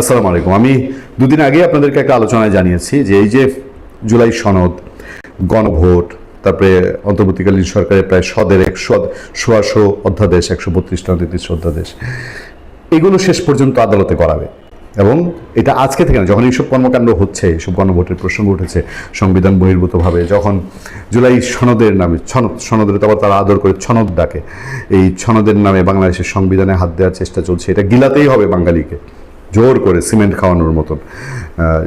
আসসালামু আলাইকুম। আমি দুদিন আগে আপনাদেরকে একটা আলোচনায় জানিয়েছি যে এই যে জুলাই সনদ, গণভোট, তারপরে অন্তর্বর্তীকালীন সরকারের প্রায় সোয়াশো অধ্যাদেশ, 132টা 33 অধ্যাদেশ, এগুলো শেষ পর্যন্ত আদালতে করাবে। এবং এটা আজকে থেকে না, যখন এইসব কর্মকাণ্ড হচ্ছে, এইসব গণভোটের প্রসঙ্গ উঠেছে সংবিধান বহির্ভূতভাবে, যখন জুলাই সনদের নামে সনদের তো আবার তারা আদর করে ছনদ ডাকে, এই ছনদের নামে বাংলাদেশের সংবিধানে হাত দেওয়ার চেষ্টা চলছে, এটা গিলাতেই হবে বাঙালিকে জোর করে সিমেন্ট খাওয়ানোর মতন,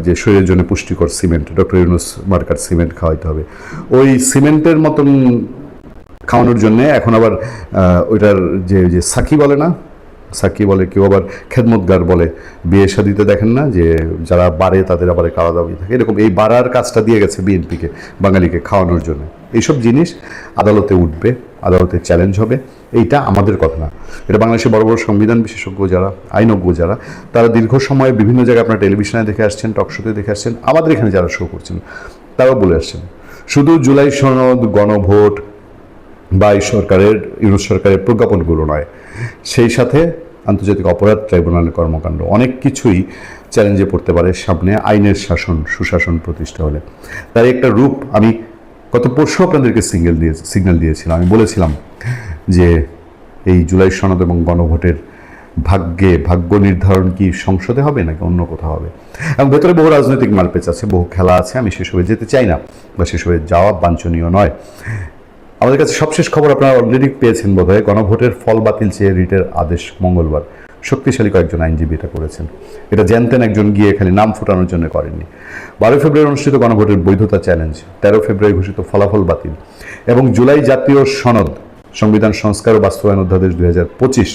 যে শরীরের জন্য পুষ্টিকর cement, doctor Yunus marker cement খাওয়াইতে হবে। ওই সিমেন্টের মতন খাওয়ানোর জন্য এখন আবার ওইটার যে সাকি বলে না, সাকি বলে, কেউ আবার খেদমতগার বলে, বিয়ে শাদিতে দেখেন না যে যারা বাড়ে তাদের আবার কারা দাবি থাকে, এরকম এই বাড়ার কাজটা দিয়ে গেছে বিএনপিকে বাঙালিকে খাওয়ানোর জন্য। এইসব জিনিস আদালতে উঠবে, আদালতে চ্যালেঞ্জ হবে। এইটা আমাদের কথা না, এটা বাংলাদেশের বড় বড় সংবিধান বিশেষজ্ঞ যারা, আইনজ্ঞ যারা, তারা দীর্ঘ সময়ে বিভিন্ন জায়গায় আপনারা টেলিভিশনে দেখে আসছেন, টকশোতে দেখে আসছেন, আমাদের এখানে যারা শো করছেন তারাও বলে আসছেন, শুধু জুলাই সনদ, গণভোট বা এই সরকারের, ইউনূস সরকারের প্রজ্ঞাপনগুলো নয়, সেই সাথে আন্তর্জাতিক অপরাধ ট্রাইব্যুনালের কর্মকাণ্ড, অনেক কিছুই চ্যালেঞ্জে পড়তে পারে সামনে আইনের শাসন, সুশাসন প্রতিষ্ঠা হলে। তার একটা রূপ আমি গত পরশু আপনাদেরকে সিগন্যাল দিয়েছিলাম। আমি বলেছিলাম যে এই জুলাই সনদ এবং গণভোটের ভাগ্য নির্ধারণ কি সংসদে হবে নাকি অন্য কোথাও হবে, এবং ভেতরে বহু রাজনৈতিক মারপেচ আছে, বহু খেলা আছে। আমি সেসবে যেতে চাই না, বা সেসবে যাওয়া বাঞ্ছনীয় নয়। আমাদের কাছে সবশেষ খবর আপনারা অলরেডি পেয়েছেন বোধহয়, গণভোটের ফল বাতিল চেয়ে রিটের আদেশ মঙ্গলবার। শক্তিশালী কয়েকজন আইনজীবী এটা করেছেন। এটা জানতেন একজন গিয়ে খালি নাম ফুটানোর জন্য করেননি। 12 ফেব্রুয়ারি অনুষ্ঠিত গণভোটের বৈধতা চ্যালেঞ্জ, 13 ফেব্রুয়ারি ঘোষিত ফলাফল বাতিল, এবং জুলাই জাতীয় সনদ, সংবিধান সংস্কার ও বাস্তবায়ন অধ্যাদেশ 2025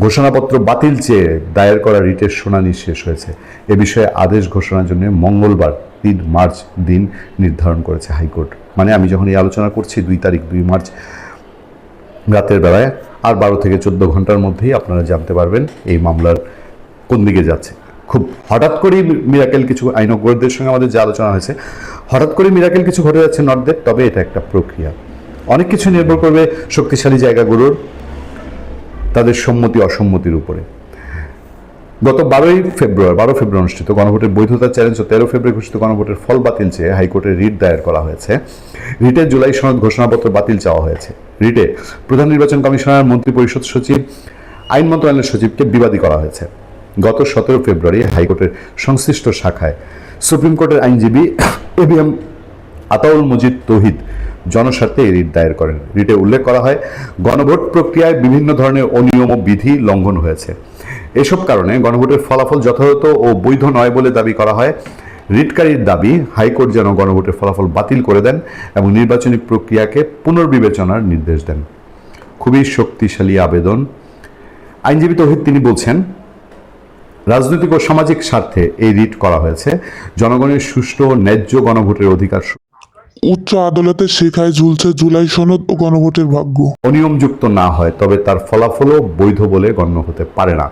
ঘোষণাপত্র বাতিল চেয়ে দায়ের করা রিটের শুনানি শেষ হয়েছে। এ বিষয়ে আদেশ ঘোষণার জন্য মঙ্গলবার 3 মার্চ দিন নির্ধারণ করেছে হাইকোর্ট। মানে আমি যখন এই আলোচনা করছি 2 মার্চ রাতের বেলায়, আর 12 থেকে 14 ঘন্টার মধ্যেই আপনারা জানতে পারবেন এই মামলার কোন দিকে যাচ্ছে। খুব হঠাৎ করেই মিরাকেল কিছু, আইনজ্ঞদের সঙ্গে আমাদের যে আলোচনা হয়েছে, হঠাৎ করে মিরাকেল কিছু ঘটে যাচ্ছে নট দ্যাট, তবে এটা একটা প্রক্রিয়া। অনেক কিছু নির্ভর করবে শক্তিশালী জায়গাগুলোর তাদের সম্মতি অসম্মতির উপরে। গত 12 ফেব্রুয়ারি অনুষ্ঠিত গণভোটের বৈধতা চ্যালেঞ্জ ও 13 ফেব্রুয়ারি ঘোষিত গণভোটের ফল বাতিল চেয়ে হাইকোর্টে রিট দায়ের করা হয়েছে। রিটে জুলাই সনদ ঘোষণাপত্র বাতিল চাওয়া হয়েছে। রিটে প্রধান নির্বাচন কমিশনার, মন্ত্রিপরিষদ সচিব, আইন মন্ত্রণালয়ের সচিবকে বিবাদী করা হয়েছে। গত 17 ফেব্রুয়ারি হাইকোর্টের সংশ্লিষ্ট শাখায় সুপ্রিম কোর্টের আইনজীবী এবিএম আতাউল মজিদ তৌহিদ জনস্বার্থে এই রিট দায়ের করেন। রিটে উল্লেখ করা হয়, গণভোট প্রক্রিয়ায় বিভিন্ন ধরনের অনিয়ম ও বিধি লঙ্ঘন হয়েছে। এসব কারণে গণভোটের ফলাফল যথাযথ ও বৈধ নয় বলে দাবি করা হয়। রিটকারীর দাবি, হাইকোর্ট যেন গণভোটের ফলাফল বাতিল করে দেন এবং নির্বাচনী প্রক্রিয়াকে পুনর্বিবেচনার নির্দেশ দেন। খুবই শক্তিশালী আবেদন। আইনজীবী তৌহিদ তিনি বলছেন, রাজনৈতিক ও সামাজিক স্বার্থে এই রিট করা হয়েছে। জনগণের সুষ্ঠু ও ন্যায্য গণভোটের অধিকার উচ্চ আদালতের শেখায় ঝুলছে জুলাই সনদ ও গণভোটের ভাগ্য। অনিয়মযুক্ত না হয় তবে তার ফলাফলও বৈধ বলে গণ্য হতে পারে না।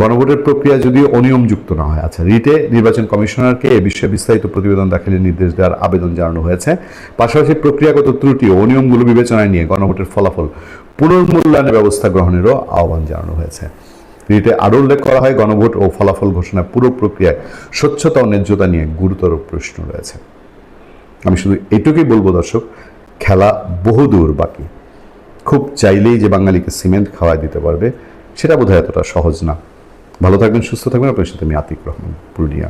গণভোটের প্রক্রিয়া যদি অনিয়মযুক্ত না হয়। আচ্ছা, রিটে নির্বাচন কমিশনারকে এ বিষয়ে বিস্তারিত প্রতিবেদন দাখিলের নির্দেশ দেওয়ার আবেদন জানানো হয়েছে। পাশাপাশি প্রক্রিয়াগত ত্রুটি ও অনিয়মগুলো বিবেচনায় নিয়ে গণভোটের ফলাফল পুনর্মূল্যায়নের ব্যবস্থা গ্রহণেরও আহ্বান জানানো হয়েছে। রিটে আরও উল্লেখ করা হয়, গণভোট ও ফলাফল ঘোষণার পুরো প্রক্রিয়ায় স্বচ্ছতা ও ন্যায্যতা নিয়ে গুরুতর প্রশ্ন রয়েছে। আমি শুধু এটুকুই বলবো দর্শক, খেলা বহুদূর বাকি। খুব চাইলেই যে বাঙালিকে সিমেন্ট খাওয়াই দিতে পারবে সেটা বোধহয় এতটা সহজ না। ভালো থাকবেন, সুস্থ থাকবেন। আপনার সাথে আমি আতিক রহমান, পুরুলিয়া।